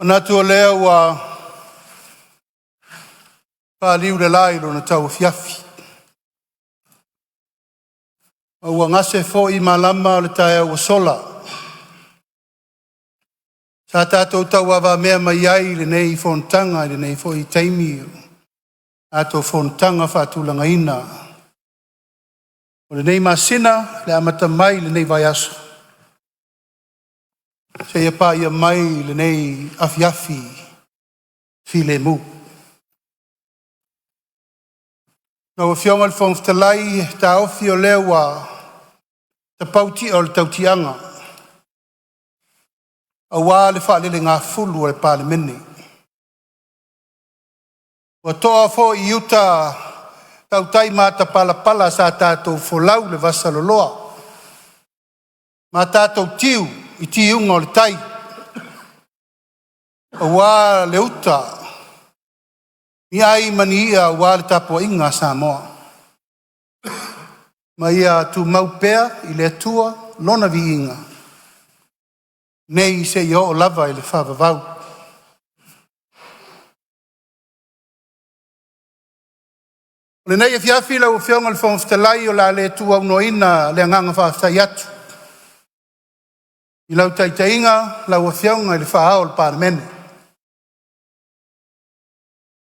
Ona tua lea wa paliu le lai lo na tau fiafi. Ua ngase fo I malama le tae ua sola. Sa tātou tau awa mea mai ai le nei fontanga, le nei fo I taimi. Ato fontanga whaatulanga ina. O le nei masina, le amata mai le nei vai aso. Se ia pā ia mai le nei afiafi file mu. Na o fionga le whongftalai, ta ofi o lewa, ta pauti o le tautianga. A wā le whaalele ngā fulu o le Palemia. Wa toa fo I uta tautai mata palapala sa tātou folau le vasaloloa. Ma tātou tiu, I tiunga o le tai. A wā le uta, I ai mani ia wā le tapo inga Samoa. Ma ia tu maupea I le atua lona vi inga. Nei se I o lava I le whavavau. Le nei e fiafi lau fionga le whongftalai o la le tua unoina le anganga whaftai atu. I lau taitainga lau fionga le whaao le Palemia.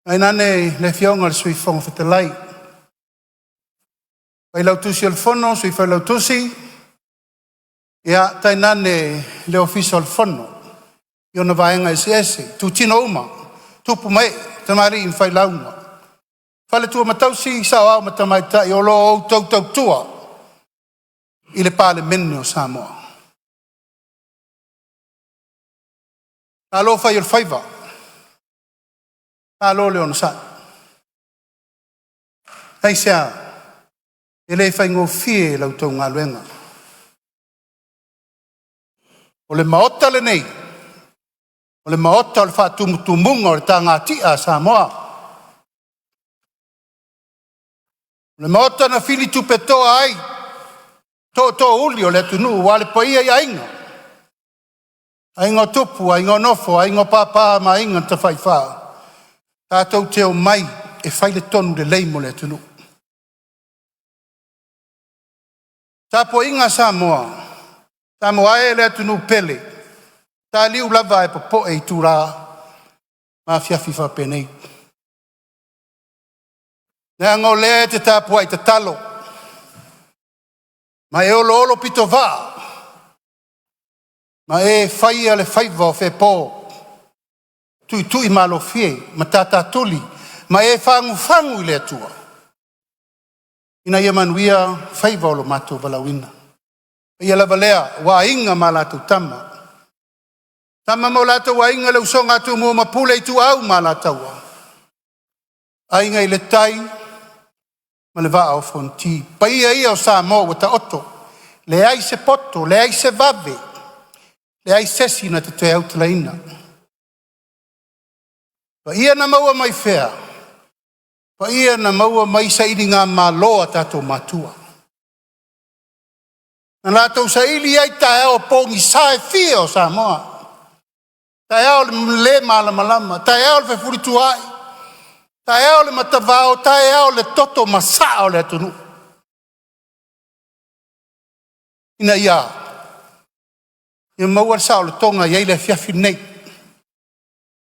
Ai nane le fionga le sui whongftalai. Pai lau tusi al fono, sui whai lau tusi. Ia tai nane le ofisa al fono. I ona vaenga SS. Tu tino uma. Tupu mai. Tamari in whai launga. Whale tua matausi sao au matamaita I olo o tau tua. I le Palemia o Samoa. Alo whai al whaiva. Alo le ona sa. Hei sea. E le whai ngō fie lau tau ngā luenga. O le maota le nei. O le maota o le whaatumutumunga o le tā ngā tia Samoa. O le maota na fili tupetoa ai. Tō uli o le tunu. Wale pa ia I ainga. Ainga tupu, ainga nofo, ainga pāpā ma ainga ta whai whaa. Tātou teo mai e whai le tonu le leimo le tunu. Tāpo inga Samoa. Samoa e le tunu pele. Tā liu lava e popo e tūrā. Ma fiafi whapenei. Nea ngō le te tāpua I te talo. Ma e olo pito vaa. Ma e whaia le whaiva o whepō. Tui malo fie, ma tata tuli. Ma e whangu I le atua. Ina ia manuia whaiva o lo mato valawina. Ia lava lea, wa inga ma lato tama. Tama mo lato wa inga le usonga tu mua mapule I tu au ma lataua. A inga I le tai, ma le vaa o fonti. Pa ia o Samoa wata oto. Le ai se poto, le ai se vave. Le ai sesi na te te au talaina. Pa ia na maua mai whea. Pa ia na maua mai sa ili ngā māloa tātou matua. Na lātou sa ili ai tae au pōngi sae fia o Samoa. Tae au le malama. Tae au le whewhuritu ai. Tae au le matavao. Tae au le toto masaa o le atunu. Ina ia. Ia maua sao le tonga iei le fiafi nei.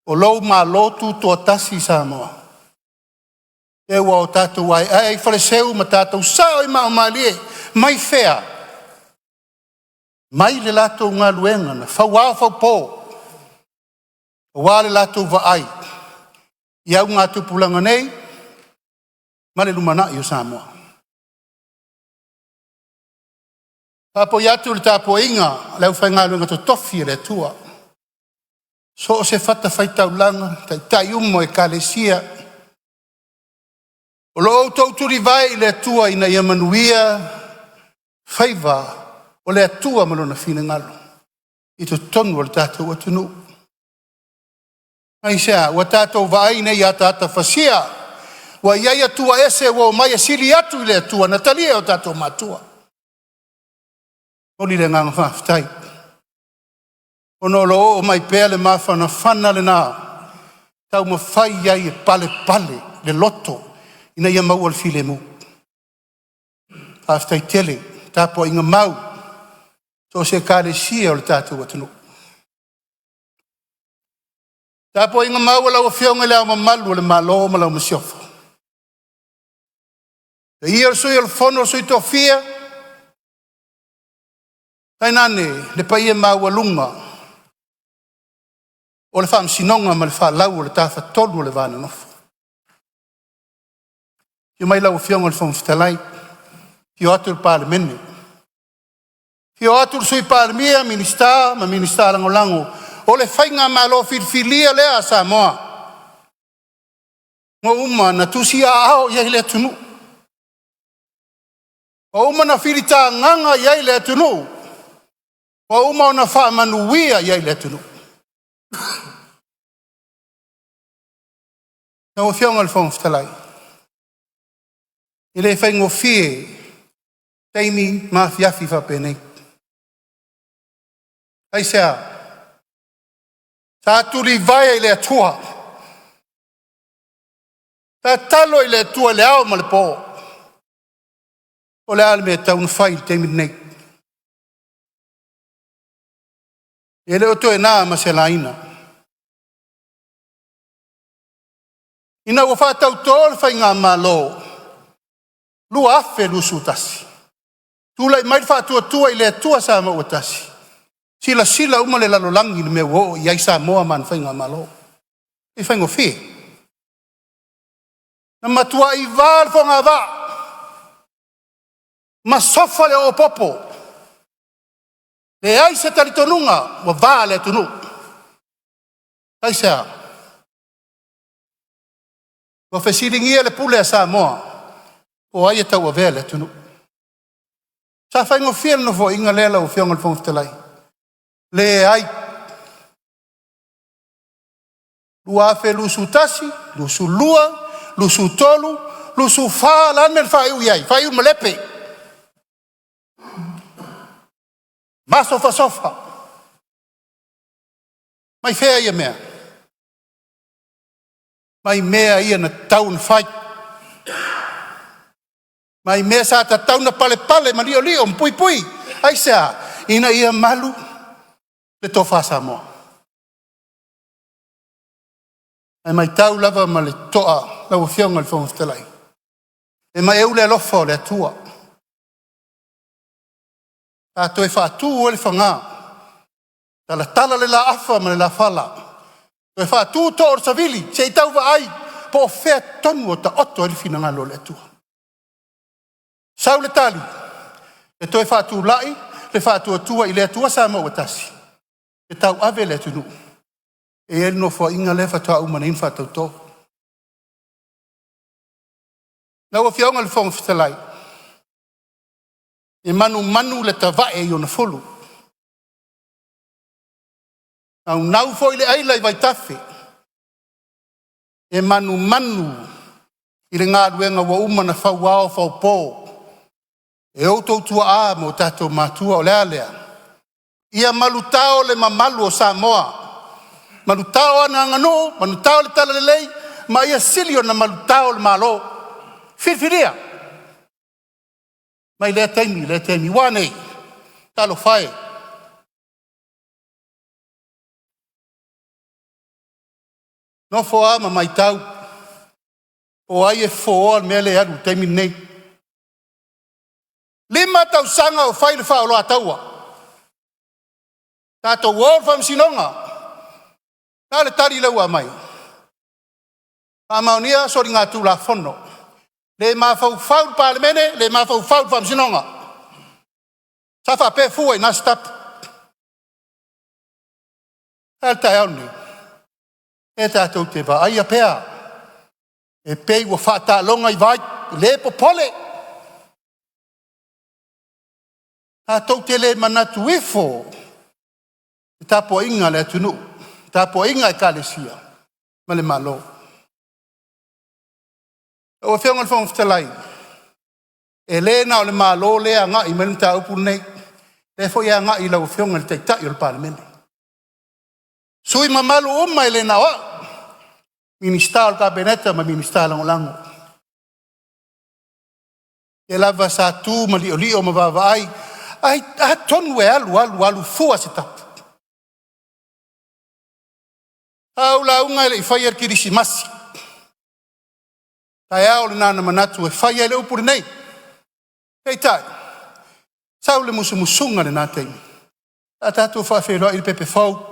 O lou ma lotu toa tasi Samoa. E ua o tātou ai. Ai whale seu ma tātou sao I mao malie. Mai whea. Mai le lātou ngā luenga na. Whau pō. O wā le lātou wa ai. Iau ngā tupulanga nei. Ma le lumana I o Samoa. Papo iatu le tāpo inga. Leu whai ngā luenga to tofi le tua. So se fata whai taulanga. Tai umo e kalesia. O lo tauturi vai le tua ina ia manuia. Whaiva. O le atua malona fina ngalo. I to tonu o le tātou atunu. Ai sea, wa tātou vai nei a tāta whasia. Wa iai atua ese wa mai asili atu I le atua. Natalia o tātou matua. Oli le nganga whaftai. Ono lo o mai pele mafana fana le na. Tau mawhai ai e pale le loto. Ina ia mau al file mu. Aftai tele, tapo inga mau. So se kare sia o le tātou atunu. Tapo inga mau ala o fionga le ama malu le malo ma lau masiofo. E ia sui al fono sui tofia. Tainane, le paia mau alunga. O le whaam sinonga ma le wha lau o le tāwha tolu o le vana nofo. Ia mai lau o fionga le fono fitalai. Ia atu le Palemia. Ia atu le sui Palemia, minister, ma minister lango lango. O le whainga malo filfilia lea Samoa. Ngo uma na tusi a ao ia ile tunu. O uma na filita nganga ia ile tunu. O uma na wha manuia ia ile tunu. Na o fionga le fono fitalai. Ile whaingo fie. Taimi ma fiafi fa penei. Ai sea. Sa tuli vai ile atua. Sa talo ile atua le au ma le po. O le alme taun fai taimi nei. Ele oto e nā ma se laina. Ina o whātau tōl whai ngā malo. Lua afe lusu tasi. Tula mai whātua ile atua sa ma utasi. Sila uma le lalolangi me wo ia Samoa man whainga malo. I whaingo whi. Na matua i wāl whonga wā. Ma sofa le o popo. Le ai se talitonunga wa wā le tunu. Ai sea. Wa whesiringia le pule a Samoa. O ai e tau a vea le tunu. Sa whaingo whi no fo inga lela o whionga le whongfitalai. Le ai. Lua afe lusu tasi, lusu lua, lusu tolu, lusu faa lane le whaiu iai, whaiu malepe. Ma sofa. Mai whea ia mea. Mai mea ia na taun whai. Mai mea sa ta taun na pale, ma lio, mpui. Ai sea, ina ia malu. Le tofa Samoa. E mai tau lava ma le toa lau whionga le whongfitalai. E mai eule alofa o le atua. Tato e whaatu o le whanga. Tala le la afa ma le la whala. To e whaatu to or savili. Se i tau wa ai. Po whea tonu o ta oto e le whinangalo le atua. Sau le tali. E to e whaatu lai. Le whaatu atua i le atua Samoa o tasi. E tau ave le tunu. E el no fo inga lefa toa umana infa tau to. Na wa whionga le whongfitalai. E manu le tawae i ona folu. Nau fo i le aila i vai tafe. E manu i le ngā ruenga wa umana whau ao whau pō. E outou tua a mo tato matua o lea. Ia malutao le mamalu o Samoa. Malutao ana ngano, malutao le tala lelei, ma ia silio na malutao le malo. Firfiria. Mai le taimi, wane. Talo whae. No foa ma mai tau. O ai e foa mea le aru taimi nei. Lima tau sanga o whai le wha o loa taua. Tato wōr wham sinonga. Nā le tari leua mai. A maunia sori ngā tū la whono. Le mā whau Palemene, le mā whau wham sinonga. Sa wha pē fua i nā stap. Al tai auni. E tātou te wha aia pēa. E pēi wa whata longa i vai. Le popole. Tātou te le manatu ifo. Tapo inga le tunu. Tapo inga e kalesia. Ma le malo. O whionga le whongfitalai. E le na o le malo lea ngā i menu tā upu nei. Le fo ia ngā i lau whionga le teitai o le Palemia. Sui mamalu mai le nawa. Ministal kabineta ma ministal lango. E lava sa tu ma li o ma vavai. Ai tonu e alu fua se tapu. Au launga le fai kirisimasi. Tai au le nana manatu e fai le upuri nei. Hei tai. Sau le musunga le natei. A tatu whawheroa i pepe fau.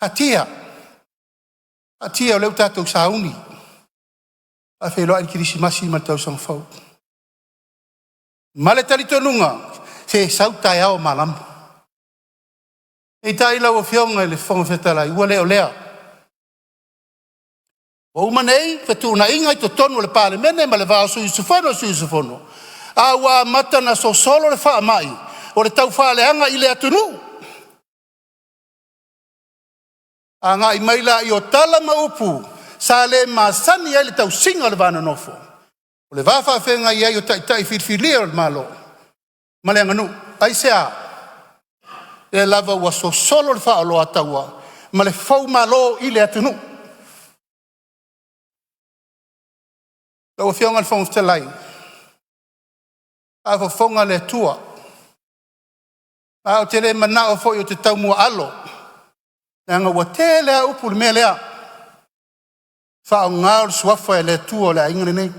Hatia o leu tātou sauni. A wheroa i kirisimasi ma tau sang fau. Male talitonunga, se sau tai au malam. E tai lau o fionga i le whonga whetalai, ua leo lea. O umanei, whetuna inga i to tonu le Palemia, ma le vao suisufono. A ua matana so solo le wha mai, o le tau whaaleanga i le atunu. A ngā i maila i o tala maupu, sa le masani ai le tau singa le vana nofo. O le wafa whenga i ai o tai whirwhiria o le malo. Ma le anganu, ai sea, e lava ua so solo le wha aloa taua, ma le fau malo i le atunu. Lau whionga le whonga whatelai. A whonga le tua. A o te le mana o fo i o te tau mua alo. Nga ua te lea upu le mea lea. Wha o ngāo suafa e le tua o le ingane nei.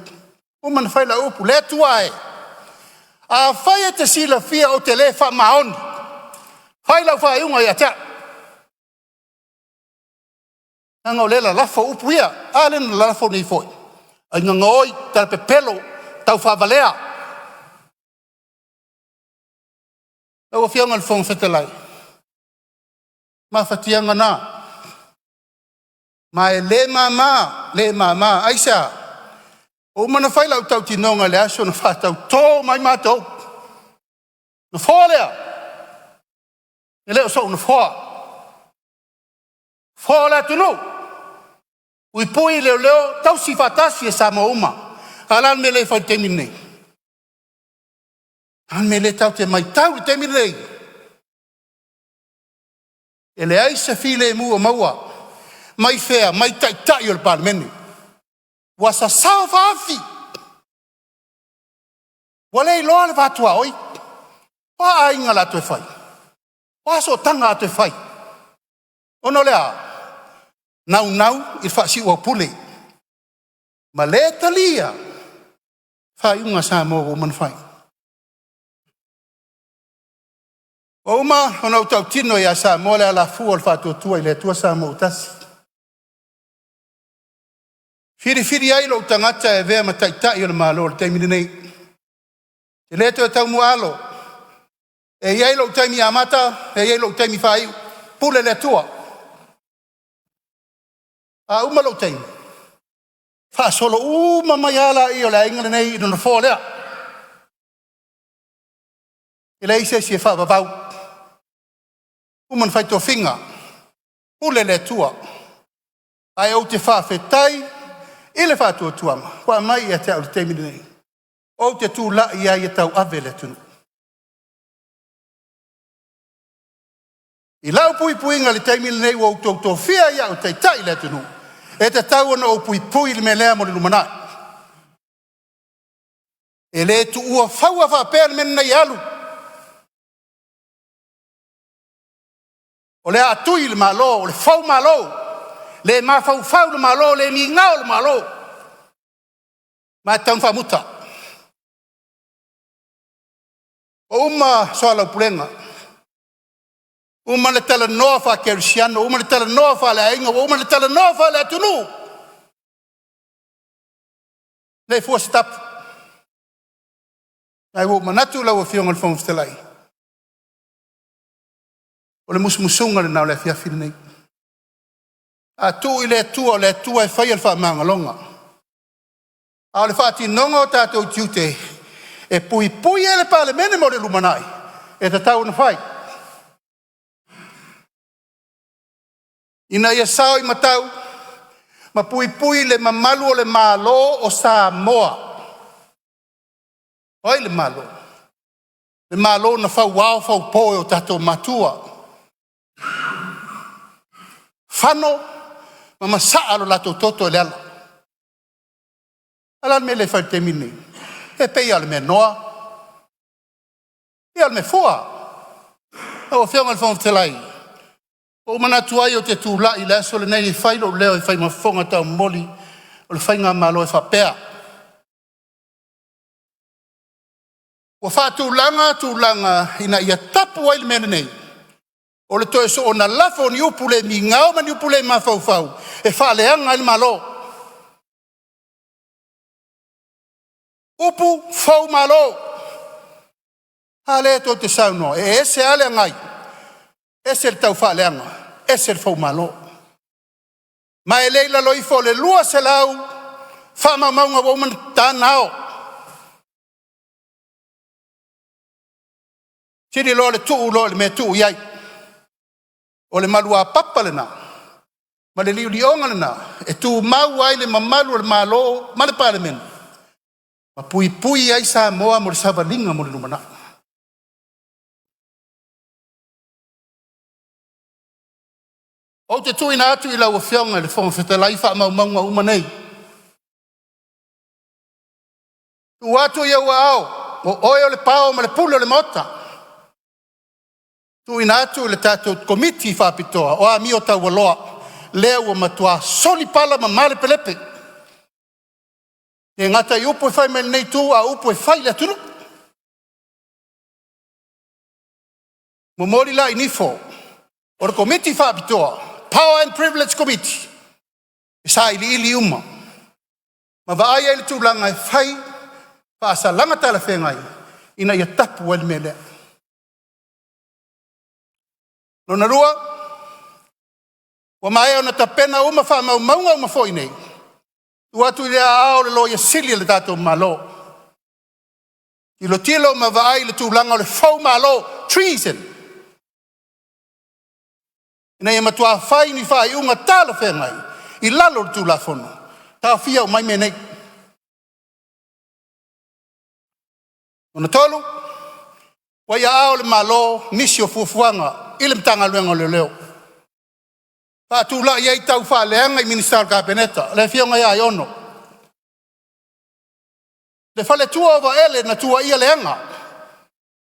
Uma na whai la upu, le tua e. A whai e te sila fia o te le wha maoni. Whai lau whai unga i a tea. Nga o le la lafo upu ia. A le na lafo ni foi. A nga ngoi, tala pe pelo, tau wha valea. Lau a whionga le whonga whetalai. Ma whatianga nā. Ma e le mama, aisa. O mana whai lau tau tinonga le aso na whatau tō mai mātou. Na whoa lea. E leo so na whoa. Whoa lea tunu. Ui pui leo, tau si whatasi e Samoa uma. Alan me le whai temi nei. Alan me le tau te mai tau temi nei. E le aisa file mua maua. Mai fea, mai tai o le Palemia. Wa sa sao whaafi. Wa lei loa le whatua oi. Wa a inga la tu e whai. Wa so tanga tu e whai. Ono lea. Nau, i whaasi ua pule. Ma le talia. Whai unga Samoa o man whai. O uma, ona utau tino i a Samoa le ala fua le whatua tua i le tua Samoa utasi. Whiri ai lo tangata e vea mataitai o le malo le taimini nei. Te leto e tau mua alo. E iai lo taimi amata, e iai lo taimi whai. Pule le tua. A uma lo taimi. Wha solo uma mai ala i o le ingale nei i dona fō lea. I le ise si e wha babau. Uma whai tō whinga. Pule le tua. Ai au te wha whetai. Ile whātua tuama, kua mai e te au le teimini nei. O te tū la i ai e tau ave le tunu. I lau pui nga le teimini nei o tau whia ia o te tai le tunu. E te tau ana o pui le me lea mo le lumanai. E le tu ua whaua whapea le mena i alu. O le atui le malo, o le whau malo. Le mafau le malo, le mi ngao le malo. Ma tau whamuta. O uma soa lau pulenga. Uma le tala noa wha kerisiano, uma le tala noa wha le ainga, uma le tala noa wha le atunu. Le fua se tapu. Ai wo manatu lau a whionga le whonga whatelai. O le musumusunga le nao le whiawhiri nei. A tu i le tua e whai al wha mangalonga. A le whaati nonga o tātou tiute. E pui e le Palemia mo le lumanai. E te tau na whai. Ina ia sao i matau. Ma pui le mamalu o le malo o Samoa. Oi le malo. Le malo na whau wau whau poe o tātou matua. Whano, ma saa lo lato toto le ala. Ala me le whai te mini. E pei ala me noa. E ala me fua. O whianga le whanga te lai. O mana tuai o te tūla i le aso le nei i whai lo leo i whai mafonga tau moli. O le whainga malo e whapea. O tūlanga ina ia tapu ai le mene nei. O le toe so o na lafo ni upule mi ngao ma ni upule ma fau. E whaaleanga i le malo. Upu fau malo. Hale to te saunoa. E ese ale ngai. Ese le tau whaaleanga. Ese le fau malo. Ma e leila loifo le lua se lau. Whama maunga woman tānao. Tiri lo le tuu lo le me tuu iai. O le malua papa le na. Ma le liu lionga le na. E tuu mau ai le mamalu le malo. Ma le Palemia. Ma pui ai Samoa mo le savalinga mo le numana. O te tui na atu i lau whionga le whonga whetalai wha maunga umanei. Tu atu i au ao. O oe o le pao ma le pule o le mota. Tu ina atu le tātou komiti whapitoa o a mi o tau waloa lea ua matua soli pala ma male pelepe. E ngata i upo e whai mele nei tu a upo e whai le atunu. Mo mori la inifo o le komiti whapitoa Power and Privilege Committee. E sa ili uma. Ma vaai ele tūlanga e whai whaasa langa tala whengai ina ia tapu ele mele. Nona rua, wa mai ona tapena uma wha maunga uma foi nei. Ua tu rea ao le loia sili le tātou malo. I lo tilo ma vaai le tūlanga o le fau malo, treason. Ina ia matua whai ni whai unga tāla whengai, i lalo le tūla whono. Tā whia o mai me nei. Nona tolu, wa ia ao le malo nisi o fuafuanga, ile mtanga luenga leo. Pa tula ia i tau whaaleanga i minister kabineta. Le whionga ia i ono. Le whale tua ova ele na tua ia leanga.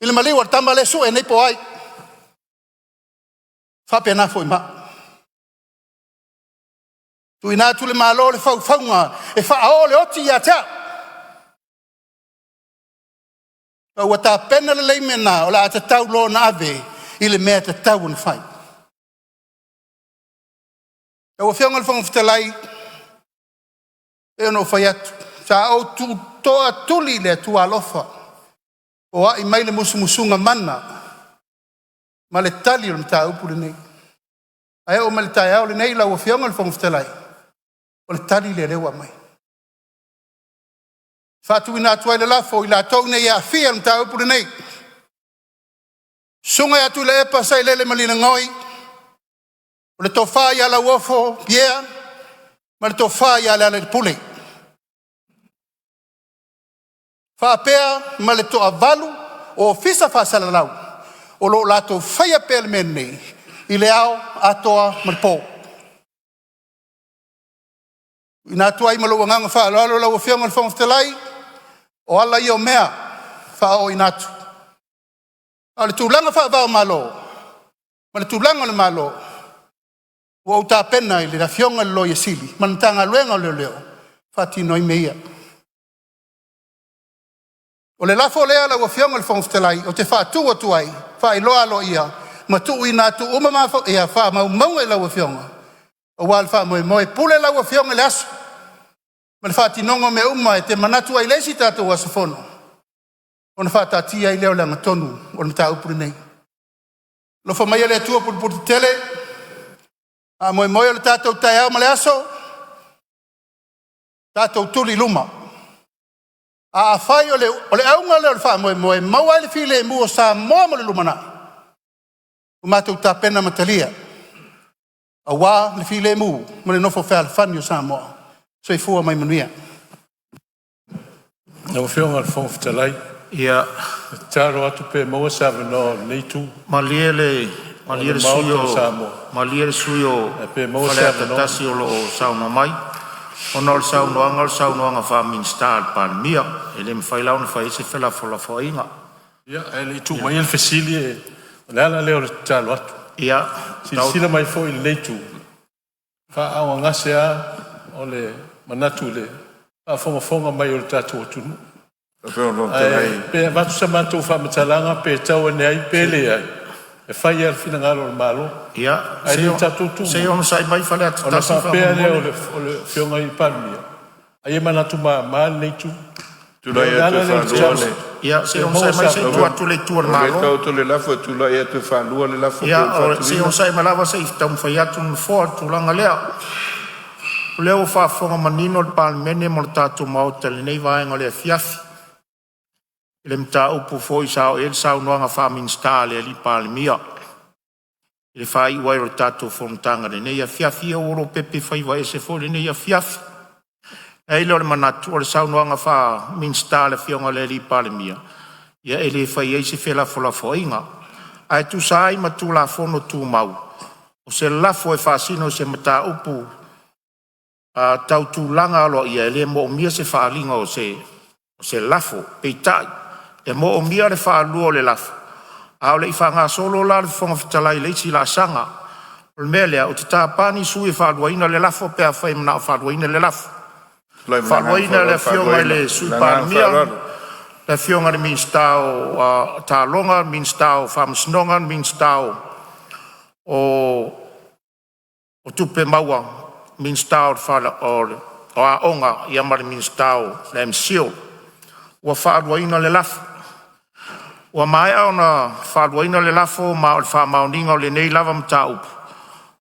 Ile maliwa tamba le su e nei po ai. Whape na fo ima. Tu ina tu le malo le whaunga. E whaao le oti ia tea. Ua ta pena le leimena o la ata tau lo na ave. Ile mea te tau na whai. E o whionga le whanga whetalai, e ono whai atu. Sa au tu toa tuli le tua alofa. O ai mai le musunga mana. Ma le tali o le mta upu le nei. Ai o ma le tai au le nei la o whionga le whanga whetalai. O le tali le rewa mai. Whatu ina atuai le lafo i la tau nei a fia le mta upu le nei. Sunga atu le epa sai lele malina ngoi. O le tofa ia la uofo yeah. Ma le tofa ia le pule. Whapea ma le toa valu o fisa whasalalau. O lo lato whaia pele mene i le ao atoa ma le pō. Ina atu ai malo wanganga whaaloalo lau o whionga le whangaftelai. O ala i o mea whao inatu. Ale tūlanga whaavao malo. Ma le tūlanga le malo. Ua uta pena i le la whionga le loia sili. Ma le tanga luenga leo leo. Whatino i meia. O le lafo lea la ua whionga le whangaftelai. O te whaatua tuai. Wha iloa lo ia. Ma tuu ina tu uma mawha. Ea wha maunga i la ua whionga. O wal wha moe pule la ua whionga le aso. Ma le whaatinongo me uma e te manatua i lesi tātou asafono. Ona whātātia i leo langa tonu, ona mta upuri nei. Lofa mai ale atua puripuri tele, a moe moe le tātou tai au male aso, tātou tuli luma. A whai o le aunga leo le wha moe maua ele file e mua Samoa mo le lumana. O mātou tā pena matalia. A wā le file e mua, mo le nofo whea le whani o Samoa. So i fua mai manuia. Nau whionga le whangawhitalai. Ia, Taro atu pe maua sa no nei tu. maliele Maliere suyo Falea Tasi o lo sauna mai. Ona o saunoanga Faaminisita Palemia. Ele mwhailau na whaise whela whalafoinga. Ia, ele tu mai el fesilie. Lala leo le talo atu. Ia. Sila mai fo il leitu. Fa awa ngasea o le manatu le. Fa fonga mai o le tatu o tunu. Pe vatu sa mantu fa matalanga pe tau ane ai pele ai. E fai al fina ngalo le malo. Ia. Ai le tatu tunu. Se on sai mai Falea Tasi. Ona fa pea leo le fionga i Palemia. Ai manatu ma leitu. Tulai atu whanua. Ia, se on sai mai se tuatu le tuan malo. Kau tu le lafo, tulai atu whanua le lafo. Ia, se on sai malawa se ifta mwhai atu nfoa tulanga lea. Leo whafonga manino le Palemene mo le tatu mauta le nei vaenga le fiafi. Le mta upu foi sao el Saunoaga Faaminisita le li Palemia. Le whai wai ro tatu fontanga le nei a fiafi o oro pepe whai wa ese fo le nei a fiafi. E ilo le manatu o le Saunoaga Faaminisita le fionga le li Palemia. Ia ele whai eise whela foinga. Ai tu sai ma tu la fono tu mau. O se lafo e whasino se mta upu tau tu langa alo ia ele mo mia se whaalinga o se lafo peitai. E mo mia le whaalua le lafo. Ao le ifanga solo la le fonga fitalai le isi la sanga. O le melea o te tāpani sui whaaluaina le lafo pea whai mana o whaaluaina le lafo. Whaaluaina le fionga le sui Palemia. Le fionga le Minista o Tālonga, Minista o Whamasnonga, Minista o Tupe Maua, Minista o Aonga, ia mare Minista o le MCO. Ua whaaluaina le lafo. Ua mai au na whaaluaina le lafo ma o le whaamauninga o le nei lava mta upu.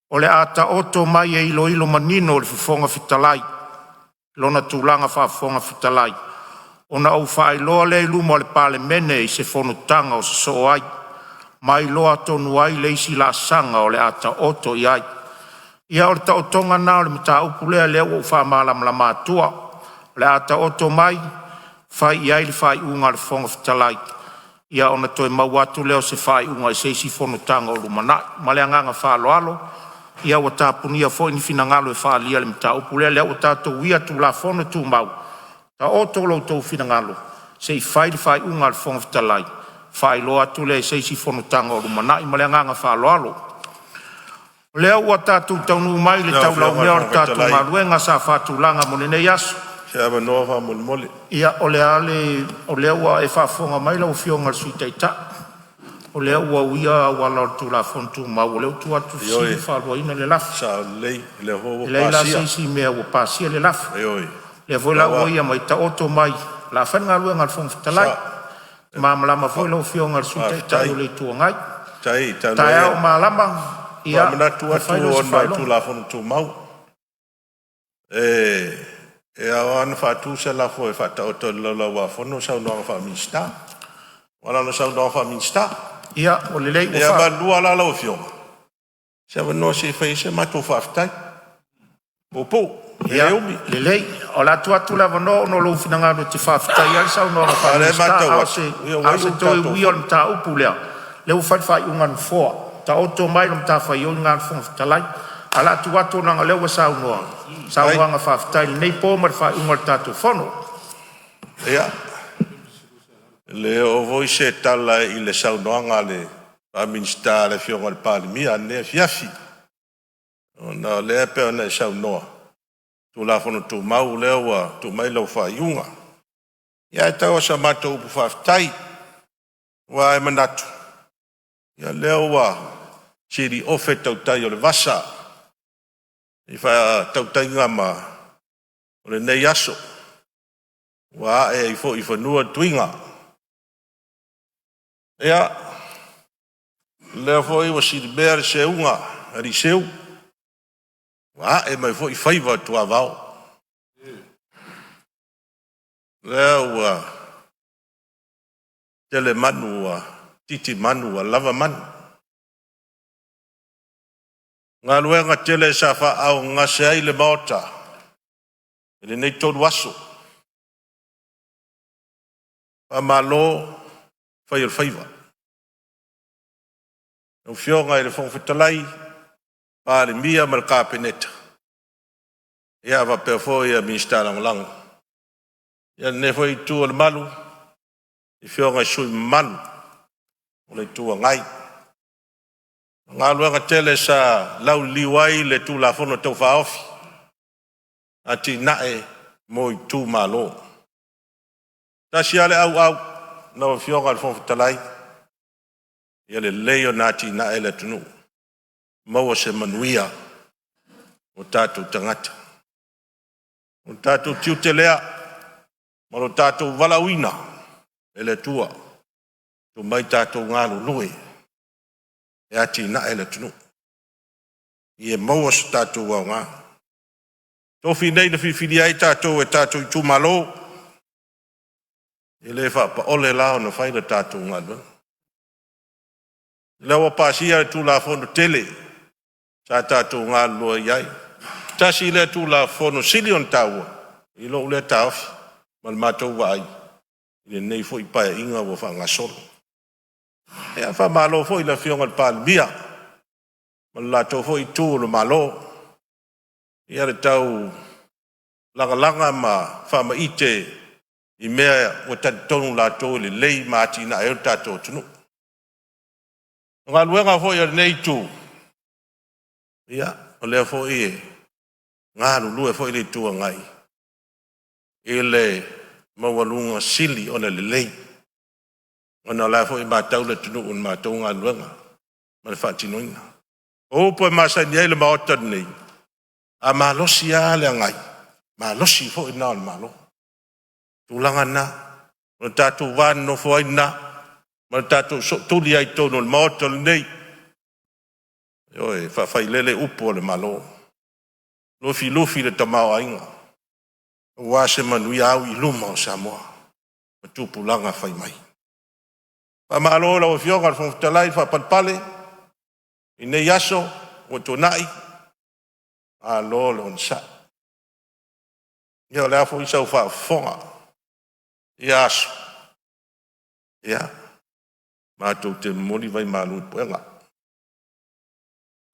O le ata oto mai e ilo manino o le fifonga fitalai. Lona tūlanga whaafonga fitalai. Ona au whaailoa le iluma o le Palemene i se whonutanga o se so ai. Mai loa tonu ai le isi la sanga o le ata oto i ai. Ia o le taotonga na o le mta upu lea leo o whaamalam la mātua. O le ata oto mai, whai i ai le whai unga le whonga fitalai. Ia ona toi mau atu leo se whai unga i se isi whonutanga o lumana. Maleanganga whaaloalo. Ia o tāpunia fo ini finangalo e whaalia le mta upu lea leo o tātou ia tu la whono tu mau. Ta o tolo tau finangalo. Se i whai le whai unga le whonga fitalai. Whai loa atu lea se isi whonutanga o lumana. I maleanganga whaaloalo. Leo ua tātou taunu mai le tau lau mea o tātou maruenga sa whātulanga mone nei aso. Aba noa wha mole. Ia o lea o lea ua e whaafonga mai lau fionga le sui teita. O lea ua uia wala o tu la fontu mau. O leo tu atu si whalua ina le lafu. Sa lei le hoa lei la seisi mea ua pasia le lafu. Lea voi la ua ia mai ta oto mai. La whenga lua ngal fonga fitalai. Māmalama voi lau fionga le sui teita o le tua ngai. Tai au mālama. Ia manatu atu o mai tu la fontu mau. E awan fatu se la fo e fata o to la wa fono Saunoaga Faaminisita. Wala no Saunoaga Faaminisita. Ia o le lei o fa. Ia ba lua la o fio. Se va no se fa se ma to fa ftai. Po. Ia le lei o la tu la no no lo finanga no te fa ftai ia Saunoaga Faaminisita. Ase to wi on ta upulea. Le u fa ungan fo. Ta oto mai no ta fa yo ngan fo talai. Ala tu watu nanga lewa Saunoaga. Saunoaga whaafitai nei pōmar whai ungar tātou whono. Ia. Le o voi se tala i le Saunoaga le Faaminisita le fionga le Palemia ne fiafi. Ona le pe ona Saunoaga. Tu la whono tu mau lewa tu mai lau whai unga. Ia e tau sa mātou upu whaafitai. Wa e manatu. Ia lewa siri ofe tau tai o le vasa. I wha tautai ngama o le nei aso. Wa e i whanua tuinga. Ea, lea fo i wa siri mea se unga, ari seu. Wa e mai fo i whaiva tua vau. Lea ua tele manu wa titi manu wa lava manu. Ngā luenga tele sa wha au ngā seai le maota. Ele nei tōru aso. Wha malo whai al whaiva. Afioga le fong fetalai Palemia mal kapeneta. Ia va pe foi a ministra lang. Ia ne foi tu al malu. Afioga sui malu. Le tu ngai. Ngalu nga tele sa lau liwai le tu la fono tau faofi. Ati nae moi tu malo. Tasi ale au na Afioga le fong fetalai. Ia le leo nati nae le tunu. Maua se manuia o tātou tangata. O tātou tiu te lea, ma o tātou walauina e le tua. Tu mai tātou ngālu lue, e ati na e le tunu. I e maua se tātou wau ngā. Tofi nei na whiwhiri ai tātou e tātou i tūmalo. E le wha pa ole lao na whaina tātou ngālu. Lewa pāsia e tū la fono tele. Sa tātou ngā lua iai. Tasi le tū la fono silion tāua. I lo ule tāwhi. Mal mātou wa ai. I le nei fo i pae inga wa wha ngā solo. Ea wha mālo fo i la Afioga le Palemia. Mal lātou fo i tū lo mālo. Ia le tau langa ma wha ma ite i mea o tani tonu lātou le lei māti na eo tātou tunu. Ngā luenga fo i le nei tū. Ia, o lea fo i e, ngā lulu e fo i le tua ngai. I le mawalunga sili o le lei. O na lea fo i mātau le tunu un mātau ngā luenga. Ma le whaatinoina. O po e māsai ni eile maota nei. A mālosi a le ngai. Mālosi fo i nā le mālo. Tūlanga na. O tātou wāno fo ai na. Ma tātou tuli ai tono le maota nei. Oi, fai lele upo le malo. Lufi le tamau ainga. Wase manui au I luma o Samoa. Matupu langa fai mai. Pa malo la o Afioga le fonfutalai fa palpale. I nei aso o tonai. A lo le on sa. Ia le afo isa u fa fonga. Ia aso. Ia. Mātou te mori vai malu puenga.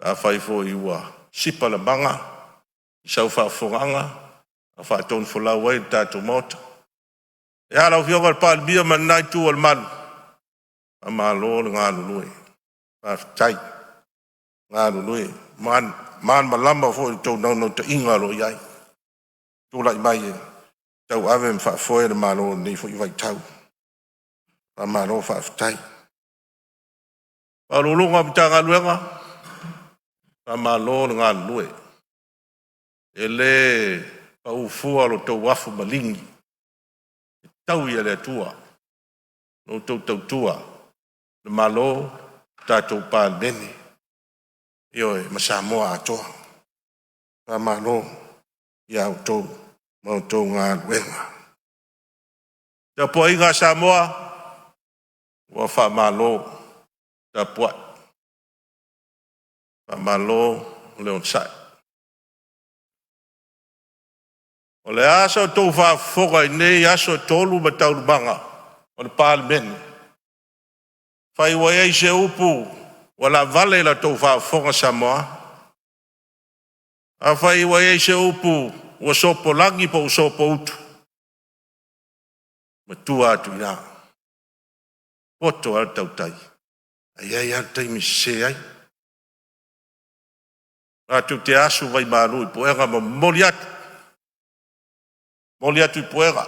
A fai fo I ua sipa la manga, I sau whaafonganga, a whaatonu whalau ai tātou mota. E ala Afioga le Palemia man nai tū al manu. A malo le ngā lulue. Whaafitai. Ngā lulue. Man malama fo I tau nau ta inga lo iai. Tūla I mai e. Tau ave me whaafoe le malo nei fo I vai tau. A malo whaafitai. A lulunga mita ngā luenga. A malo ngā lue. E le pau fua lo tau wafu malingi. E tau ia le tua. No tau tua. Le malo tātou Palemene. Ioe ma Samoa atoa. A malo ia au tau. Mau tau ngā luenga. Ta pua inga Samoa. Wa wha malo. Ta pua. Malo le on sai. O le aso tau whaafoga I nei aso tolu ma tau manga o le Palemene. Whai wa ei se upu wala vale la tau whaafoga Samoa. A whai wa ei se upu wa sopo langi po sopo utu. Ma tua atu ina. Poto al tau tai. Ai al tai mi se ai. Atu te asu vai malu I poega ma moli atu. Moli atu I poega.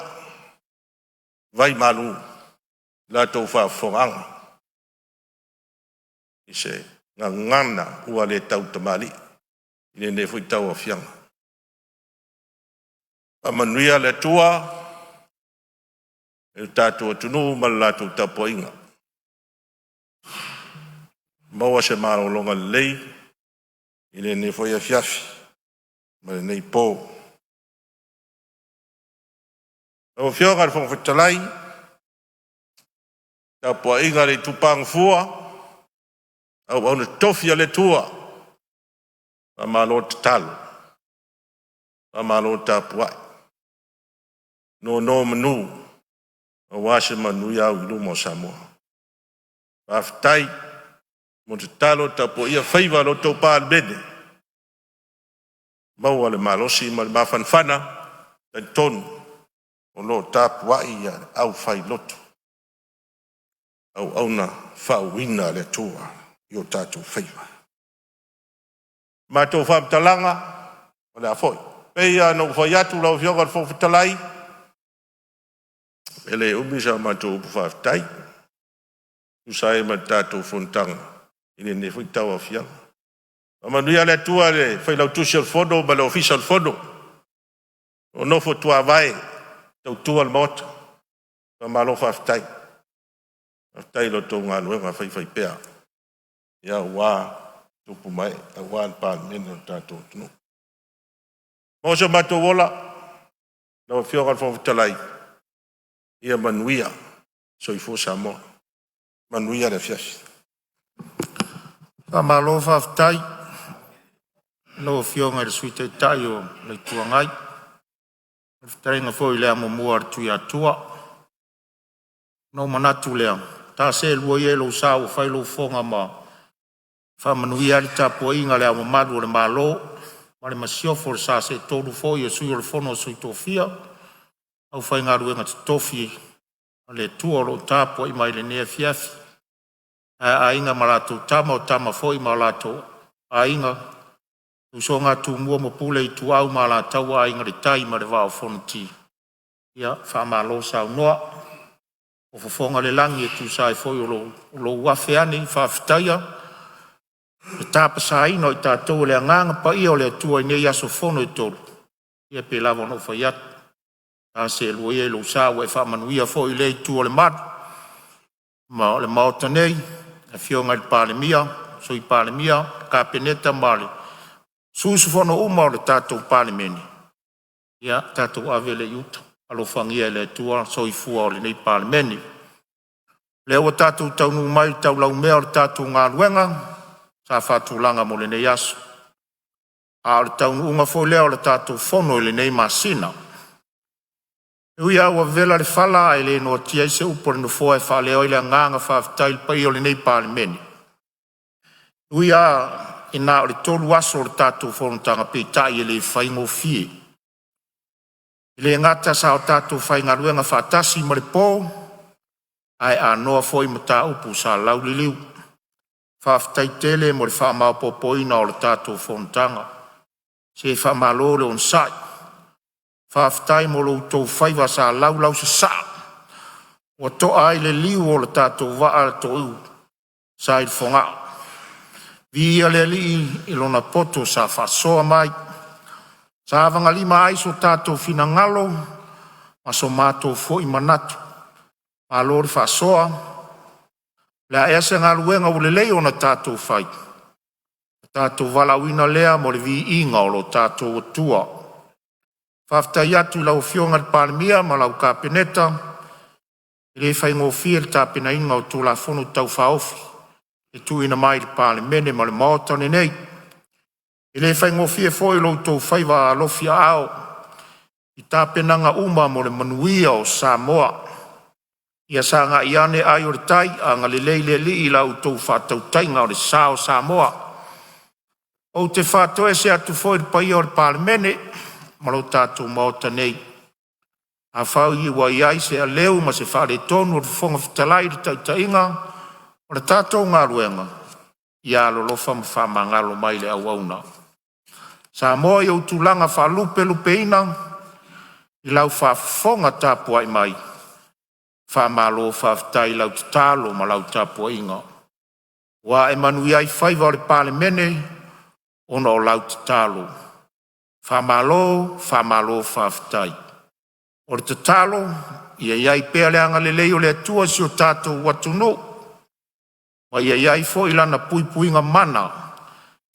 Vai malu. La tau whaafonganga. I se ngana ua le tau tamali. I le ne fui tau a fianga. A manuia le tua. E tātou atunu ma la tau tapoinga. Maua se maro longa lei. I le ne foi a fiafi, ma le nei pō. O Afioga le fonfutalai, ta pua inga le tupang fua, au au ne tofi a le tua, pa malo te talo, pa malo ta puai. No manu, a wase manu iau I luma o Samoa. Pa aftai, mo te talo tapo ia whaiva lo tau pāl mene. Mau ale malosi ma le mafanfana, tai tonu, o lo tapu wai ia au whai loto. Au na whauina le tua i o tātou whaiva. Mātou whamtalanga, o le afoi. Peia no whai atu lau whioga whawhitalai, ele umisa mātou upu whawhitai, usai ma tātou whontanga, ine ne whaitau a whianga. Manuia le tua le whailau tusi al fono, ma le ofisa al fono. O nofo tua vai, tau tua al mota, ma malo whawhitai. Whawhitai lo tō ngā nuenga whai pēa. Ia wā, tupu mai, a wā al pān mena o tātou tunu. Mōsa mātou wola, na o whioga al whawhitalai, ia manuia, soifo Samoa. Manuia le fiasi. Malo whawhitai, no whionga le suite tai o le tuangai. Whawhitai ngā fōi lea mo mua tui atua. No manatu lea. Tā se lua i elo sa o whailo whonga ma. Whamanuia li tāpua inga lea mo madu le malo. Ma le masiofo le sa se tōru fōi o sui o le whono o sui tōwhia. Au whai ngā ruenga te tofi. Le tua lo tāpua i mai le nea fiafi. A inga malato tama o tama fōi malato. A inga. Uso ngā tū mua mo pule i tu au malatau a inga le tai ma le wao whonoti. Ia, whamalo Saunoa. O whafonga le langi e tu sai fōi o lo uafe ane i whawhitaia. E tāpa sa ino i tātou le anganga pa ia o le atua i nei aso whono i tolu. Ia pe lava no whaiat. Tā se lua ia lo sao e whamanuia fōi le i tu o le madu. Ma le maota nei, Afioga i Palemia, so i Palemia, ka peneta male. Susu whono uma o le tātou Palemene. Ia, tātou avele yuta. Alo whangia le tua, so i fua o le nei Palemene. Le ua tātou taunu mai tau lau mea o le tātou ngā luenga, sa whatulanga mo le nei aso. A o le taunu unga fo leo le tātou whono i le nei masina. Ui aua vela le whala e le no tia i se upore no fua e whaleo i le nganga whawhitai pai o le nei Palemene. Ui a e nā o le tolu aso o le tātou whonontanga pe tai e le whaingo fie. I le ngata sa o tātou whainga ruenga whatasi ma le pō, ai a noa foi ma tā upu sa lauliliu. Whawhitai tele mo le whamao popoina o le tātou whonontanga. Se whamalo le on sai. Whawhitai mo lo tau whaiva sa laulau sa sa. Wa toa ai le liu o le tātou waa le tōu. Sa i whongao. Via le li i lona poto sa whasoa mai. Sa avanga lima aiso tātou fina ngalo. Maso mātou fo i manatu. Ma lori whasoa. Lea ese ngā luenga ule leo na tātou whai. Tātou walawina lea mo le vi inga o lo tātou tua. Whaftai atu lau Afioga i Palemia ma lau ka peneta. Le whaingo fia le tā pena inga o tō la whono tau whaofi. E tu ina mai le Palemene ma le maotane nei. E le whaingo fia foi lo tō whaiva alofia ao. I tā penanga uma mo le manuia o Samoa. Ia sa ngā iane ai o le tai a ngā le leile li i lau tō whātau tainga o le sao Samoa. O te whātoe se atu foi le pai o le Palemene. Malo tātou maota nei. A whau i wa iai se a leu ma se whare tonu o le whonga whitalai le taitainga o le tātou ngā ruenga. Ia lolofa ma whamangalo mai le auauna. Samoa i au tūlanga whalupe lupe ina i lau whawhonga tāpua i mai. Whamalo whawhitai lau te tālo ma lau tāpua inga. Wa e manu iai whaiva o le Palemene ono o lau te tālo. Whamalo whawhitai. O le tatalo, ia iai pēa leanga le leo le atua si o tātou watunu. Wa ia iai fo ilana puipuinga mana,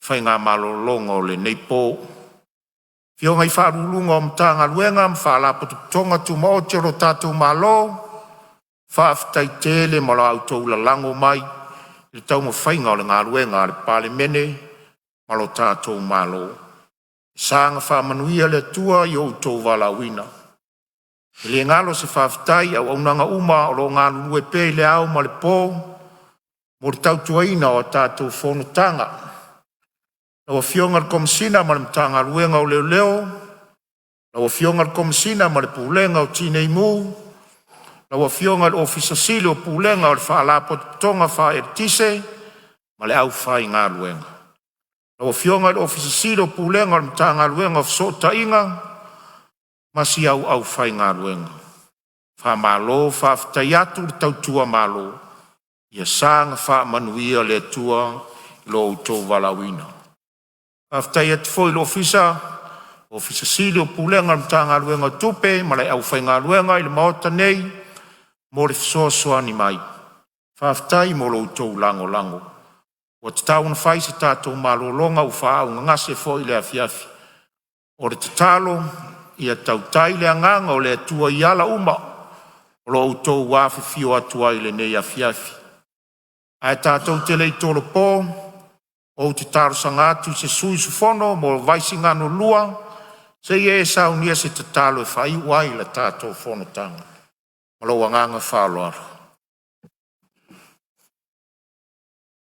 whai ngā malolonga o le neipo. Fio ngai wharulunga o mtanga luenga, mwhalapo tutonga tu maote o tātou malo, whawhitai tele ma la autou la lango mai, i tau mo whainga o le ngā luenga le Palemene, ma lo tātou malo. Sanga whamanuia le tua i o tō walawina. Le ngalo se whawhitai au aunanga uma o lo ngā lue pē le au ma le pō. mo tautuaina o tātou whonutanga. Lawa fionga komisina ma le mtanga ruenga o leo. Lawa fionga komisina ma le pulenga o tinei mu. Lawa fionga ofisa sili o pulenga o le whaalapo tonga wha ertise ma le au whai ngā ruenga. Lawa fionga ofisa sili o pulenga o le mtanga ruenga o fsota inga ma si au whai ngā ruenga. Wha malo, wha fitaiatu le tautua malo. Ia sanga wha manuia le tua lo utou walawina. Wha fitaiatu foi le ofisa sili o pulenga le mtanga ruenga tupe ma le au whai ngā ruenga i le maota nei mo le fisoasoa ni mai. Wha fitai mo lo utou lango. O te tauna whai se tātou malo longa u wha au ngase foi le afiafi. O le tatalo ia tautai le anganga o le tua i ala uma o lo utou wafi fio atua i le nei afiafi. Ai tātou te lei tolo pō o te taro sangatu se sui sufono mo vaisi ngano lua se ie saunia se tatalo e whai wai le tātou fono tanga. Malo wanganga whaloara.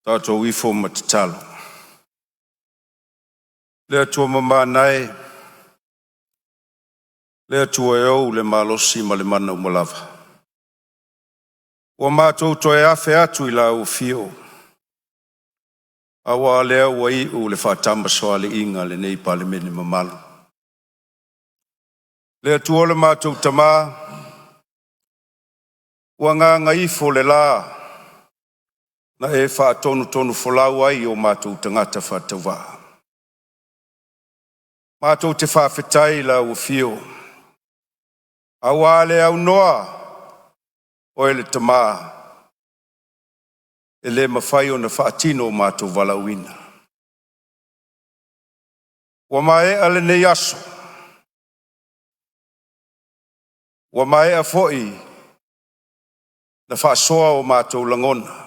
Tātou ifo matatalo. Lea tua mama nai. Lea tua e au le malosi ma le mana umalawa. Wa mātou toi afe atu I la ufio. Awa lea wai u le whatamba soa le inga le nei Palemia mamalu. Lea tua le mātou tamā. Wa nganga ifo le la. Na e whaatonu folau ai o mātou tangata whatawa. Mātou te whawhetai la ufio. Awa le au noa. O ele tamā. Ele mawhai o na whaatino o mātou walawina. Wa mai ale nei aso. Wa mai a foi. Na whaasoa o mātou langona.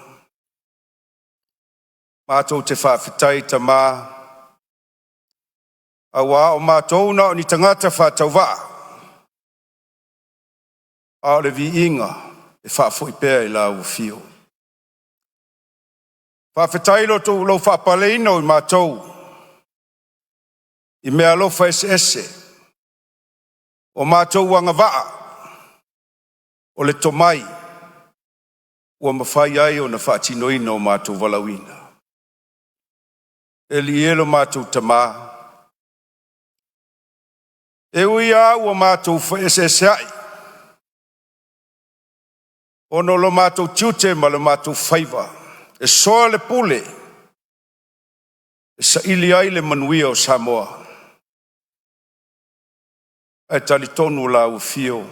Mātou te whawhitai tamā. Awa o mātou na o ni tangata whātauwa. A le vi inga. E whaafoi pēr I la ufio. Whawhetai loto lau whaapaleina o I mātou. I mea lofa ese. O mātou wanga waa. O le tomai. Ua mawhai ai o na whaatinoina o mātou walawina. E li elo mātou tamā. E ui a ua mātou wha ese ai. Ono lo mātou tiute ma lo mātou whaiva. E soa le pule. E sa ili ai le manuia o Samoa. E tali tonu la ufio.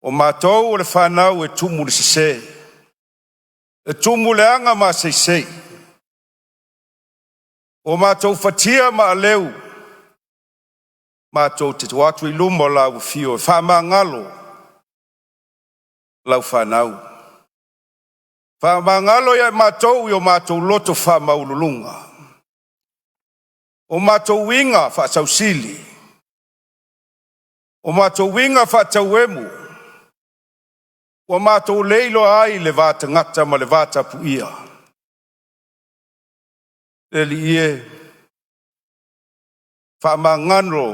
O mātou o le whanau e tumu le sese. E tumu le anga ma seisei. O mātou fatia ma aleu. Mātou te tuatu I luma la ufio. E wha ngalo. Lau whanau. Whamangalo ia mātou I o mātou loto whamaululunga. O mātou winga whaatausili. O mātou winga whaatauemu. O mātou leilo ai le vāta ngata ma le vāta puia. Eli ie. Whamangano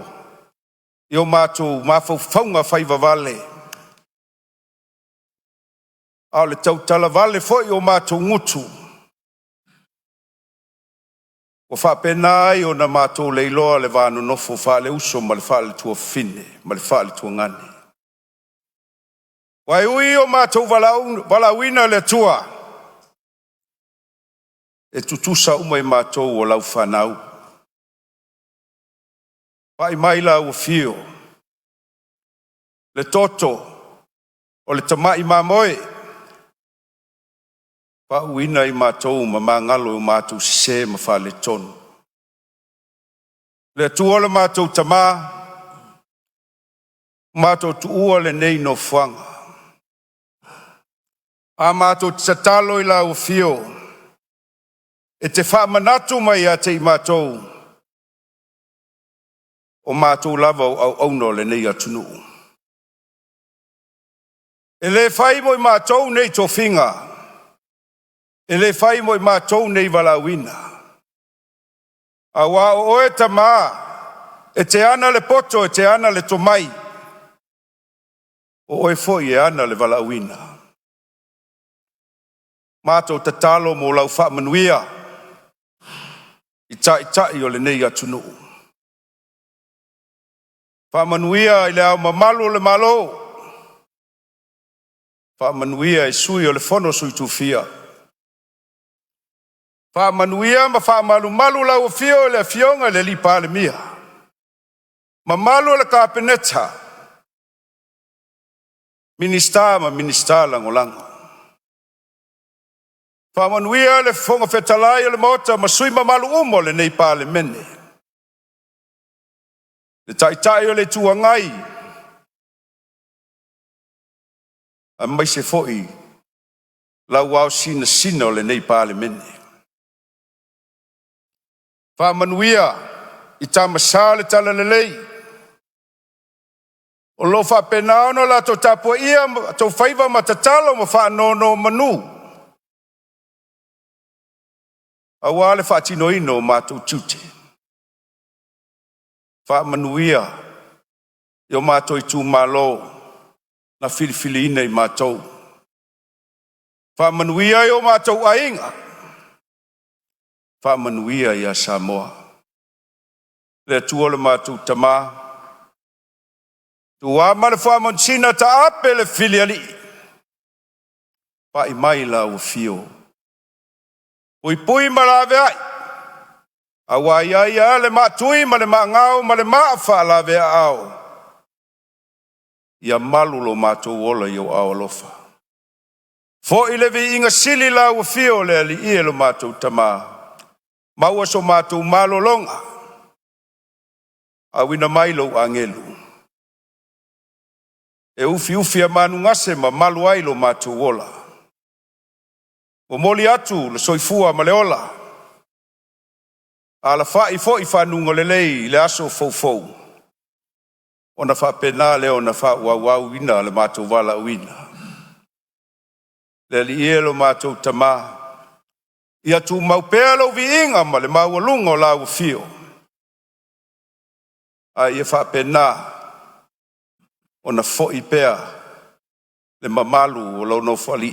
I o mātou mawhauwhaunga whaiva vale. A le tautala vale foi o mātou ngutu. O whapena ai o na mātou leiloa le vānu nofo whale uso ma le whale tua fine, ma le whale tua ngane. Wai ui o mātou walawina le tua. E tutusa umai mātou o lau whanau. Pai mai la o fio. Le toto o le tamai mamoe. Pa uina I mātou ma mangalo I mātou se ma whale tonu. Le tuola mātou tamā. Mātou tuua le nei no whanga. A mātou tsatalo I la ufio. E te whamanatu mai a te I mātou. O mātou lava au auno le nei atunu. E le whai mo I mātou nei to whinga. E le fai mo I mātou nei walauina. A wā o e tamā, e te ana le poto, e te ana le tomai. O e foi e ana le walauina. Mātou tatalo mo lau whaamanuia. I tai o le nei atunu. Whaamanuia I le au mamalu le malo. Whaamanuia I sui o le fono sui tufia. Whaamanuia ma whaamalu malu lau o fio le Afioga le li Palemia. Ma malu le kapeneta. Minista ma minista langolango. Whaamanuia le fonga fetalai o le mota ma sui ma malu umo le nei Palemene. Le tai o le tuangai. A mai se foi lau au sina o le nei Palemene. Whaamanuia I tamasa le tala le lei. O lo whapena ono la to tapua ia to whaiva matatalo ma whaanono manu. A wale whaatino ino mātou tute. Whaamanuia I o mātou I tū malo na filifili ina I mātou. Whaamanuia I o mātou ainga. Whaamanuia I a Samoa. Le tua le mātou tamā. Tua ma le whaamansina ta ape le filiali. Pa I mai la o fio. Pui ma la vea. A waiaia le mātui ma le maangau ma le maafa la vea au. Ia malu lo mātou ola I o au alofa. Fo I le vi inga sili la o fio le ali I lo mātou tamā. Maua so mātou malolonga. A wina mailo angelu. E ufi a manu ngase ma malu ailo mātou ola. O moli atu le soifua ma le ola. A la fai fo I whanunga le lei le aso fou. O na wha pena le o na wha wau ina le mātou wala uina. Le li lo mātou tamā. Ia tu maupea lau vi inga ma le maualunga o lau fio. A ia whapena o na foi pea le mamalu o lau no whali.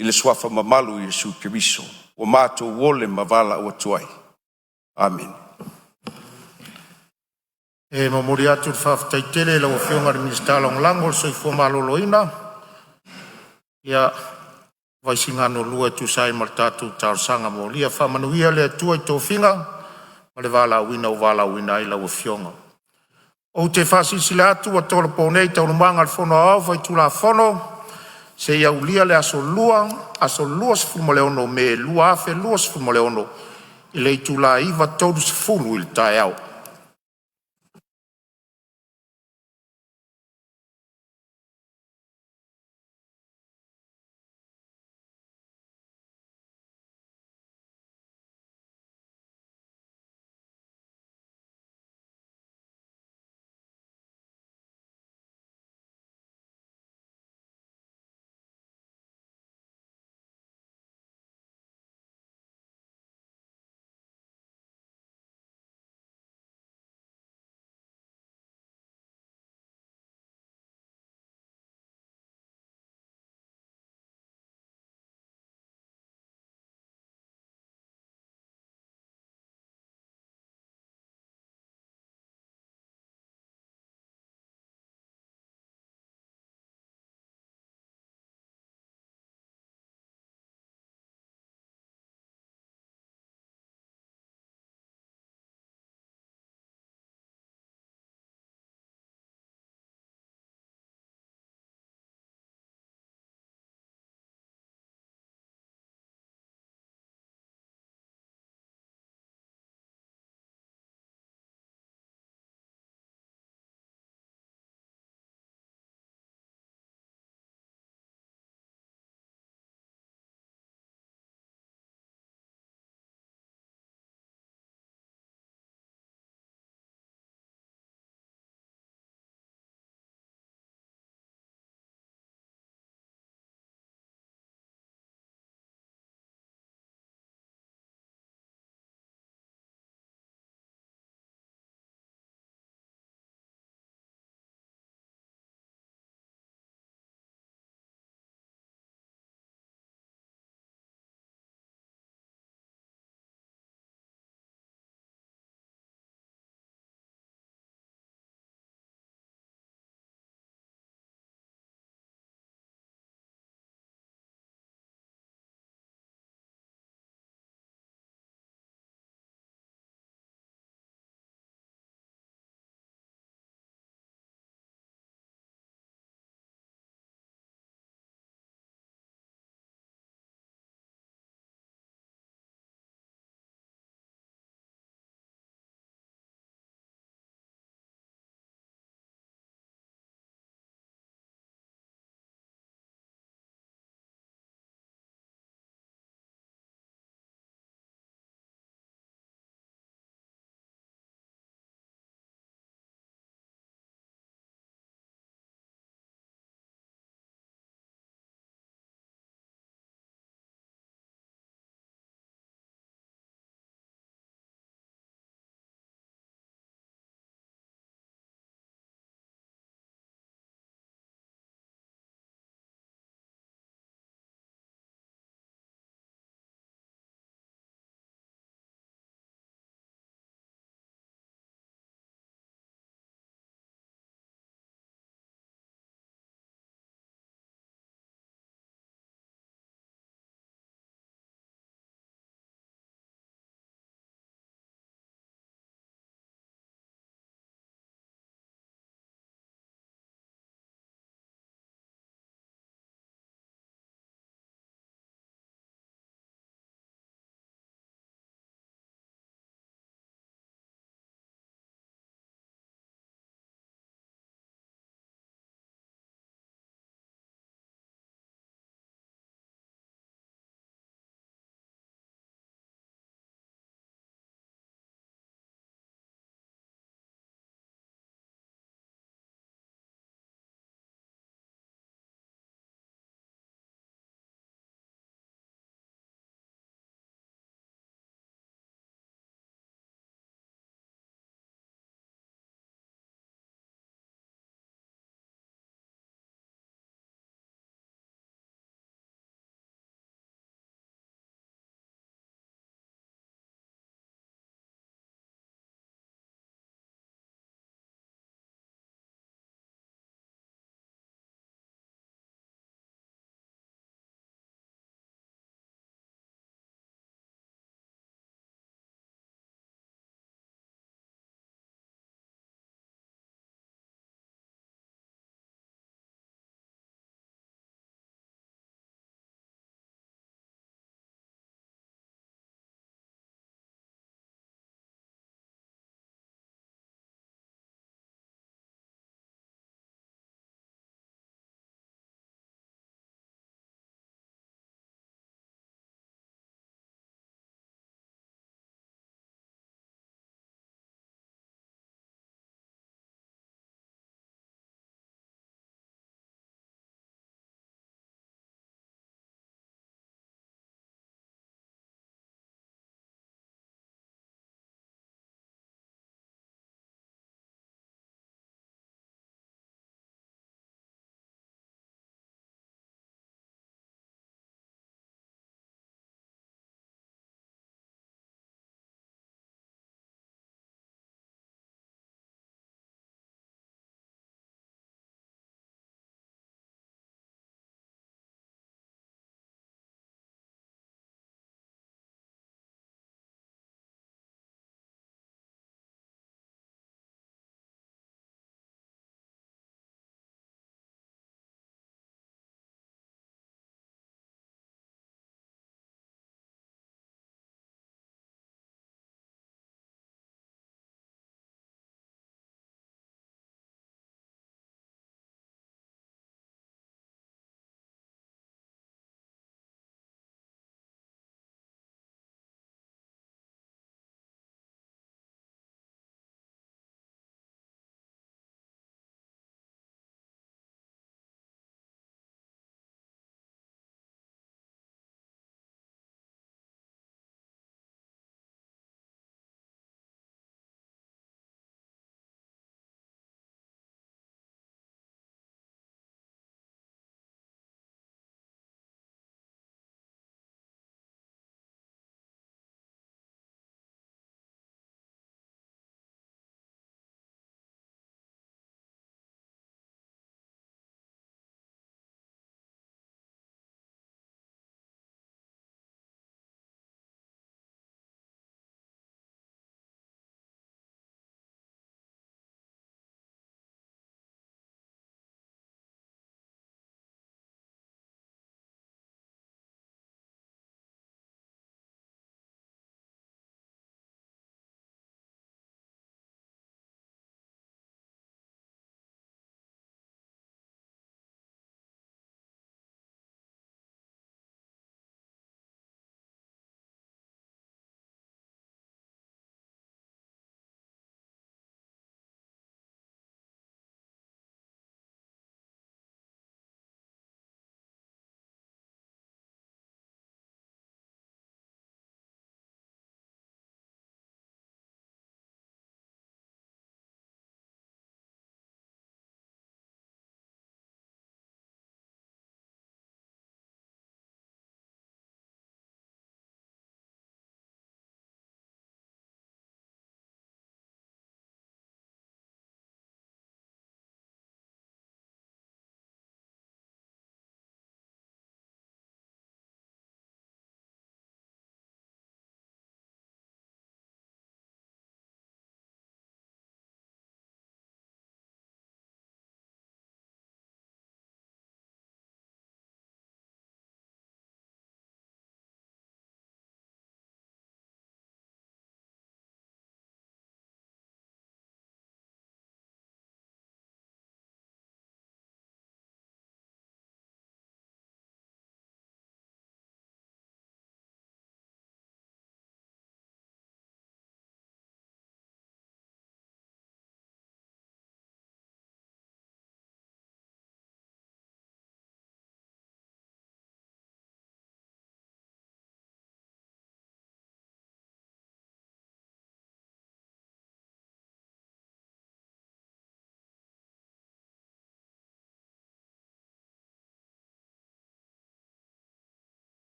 I le swafa mamalu I Yesu Kiriso. O mātou wole mavala o tuai. Amen. E mamuri atu whaftaitele lau Afioga le minista langolango soifua maloloina. Ia vaisingano lua tu sai martatu tarsanga mo lia whamanuia le tua I tōwhinga ma le wala wina o wala wina I lau Afioga. O te whasisile atu a tōla pōnei taurumanga le whono au vai tula whono se ia ulia le aso lua sifuma le ono me lua afe lua sifuma le ono I le tula iwa tōru sifulu I le tae au.